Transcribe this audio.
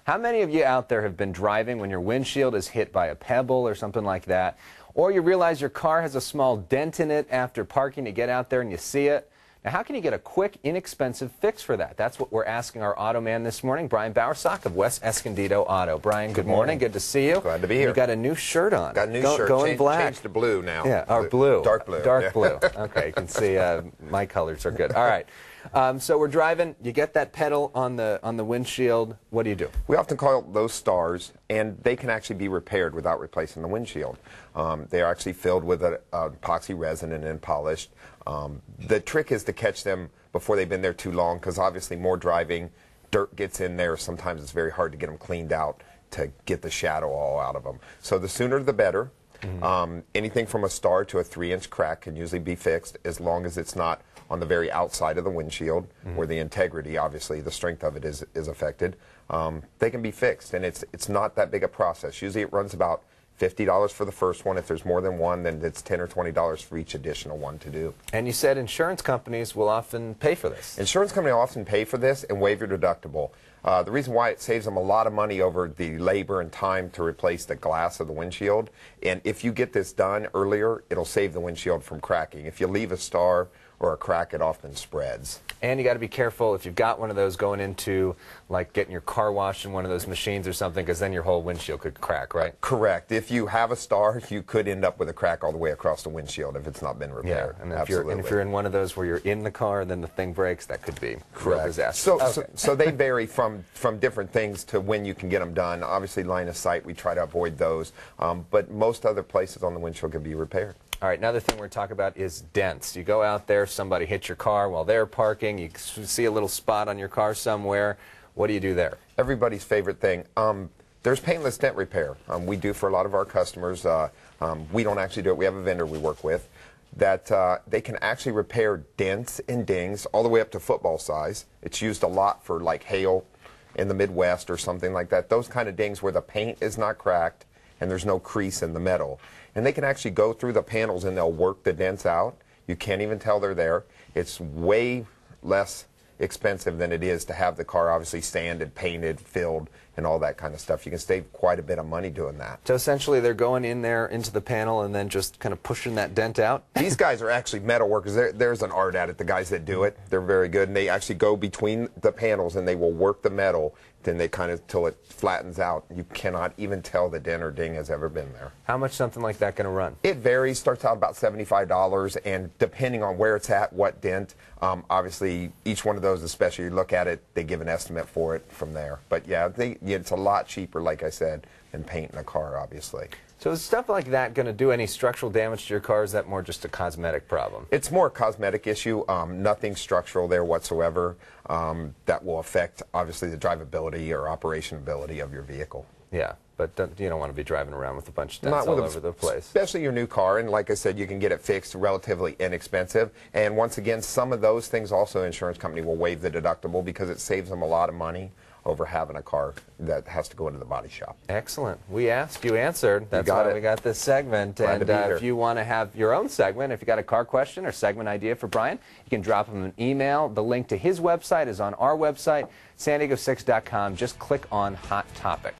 How many of you out there have been driving when your windshield is hit by a pebble or something like that, or you realize your car has a small dent in it after parking, you get out there and you see it? Now, how can you get a quick, inexpensive fix for that? That's what we're asking our auto man this morning, Brian Bowersock of West Escondido Auto. Brian, good morning. Good to see you. Glad to be here. You got a new shirt on. Got a new shirt. Going black. Changed to blue now. Yeah, or blue. Dark blue. Dark blue. Okay, you can see my colors are good. All right. So we're driving. You get that pedal on the windshield. What do you do? We often call those stars, and they can actually be repaired without replacing the windshield. They are actually filled with an epoxy resin and then polished. The trick is to catch them before they've been there too long, because obviously more driving, dirt gets in there. Sometimes it's very hard to get them cleaned out to get the shadow all out of them. So the sooner the better. Anything from a star to a 3-inch crack can usually be fixed, as long as it's not on the very outside of the windshield, where the integrity, obviously the strength of it is affected. They can be fixed, and it's not that big a process. Usually it runs about $50 for the first one. If there's more than one, then it's $10 or $20 for each additional one to do. And you said insurance companies will often pay for this. Insurance companies often pay for this and waive your deductible. The reason why it saves them a lot of money over the labor and time to replace the glass of the windshield. And if you get this done earlier, it'll save the windshield from cracking. If you leave a star or a crack, it often spreads. And you got to be careful if you've got one of those going into, like, getting your car washed in one of those machines or something, because then your whole windshield could crack, right? Correct. If you have a star, you could end up with a crack all the way across the windshield if it's not been repaired. Yeah, and if you're in one of those where you're in the car and then the thing breaks, that could be a real disaster. So they vary from different things to when you can get them done. Obviously, line of sight, we try to avoid those, but most other places on the windshield can be repaired. All right, another thing we're talking about is dents. You go out there, somebody hits your car while they're parking, you see a little spot on your car somewhere. What do you do there? Everybody's favorite thing. There's painless dent repair. We do for a lot of our customers. We don't actually do it. We have a vendor we work with that they can actually repair dents and dings all the way up to football size. It's used a lot for like hail in the Midwest or something like that. Those kind of dings where the paint is not cracked and there's no crease in the metal. And they can actually go through the panels and they'll work the dents out. You can't even tell they're there. It's way less expensive than it is to have the car obviously sanded, painted, filled, and all that kind of stuff. You can save quite a bit of money doing that. So essentially they're going in there into the panel and then just kind of pushing that dent out? These guys are actually metal workers. There's an art at it, the guys that do it. They're very good, and they actually go between the panels and they will work the metal, then they kind of till it flattens out. You cannot even tell the dent or ding has ever been there. How much something like that going to run? It varies. Starts out about $75, and depending on where it's at, what dent, obviously each one of those, especially you look at it, they give an estimate for it from there. But yeah, it's a lot cheaper, like I said, than painting a car, obviously. So is stuff like that going to do any structural damage to your car, or is that more just a cosmetic problem? It's more a cosmetic issue. Nothing structural there whatsoever that will affect, obviously, the drivability or operationability of your vehicle. Yeah, but you don't want to be driving around with a bunch of dents all over the place. Especially your new car, and like I said, you can get it fixed relatively inexpensive. And once again, some of those things also insurance company will waive the deductible because it saves them a lot of money over having a car that has to go into the body shop. Excellent. We asked, you answered. That's why we got this segment. Glad and if you want to have your own segment, if you got a car question or segment idea for Brian, you can drop him an email. The link to his website is on our website, san diego6.com. Just click on Hot Topic.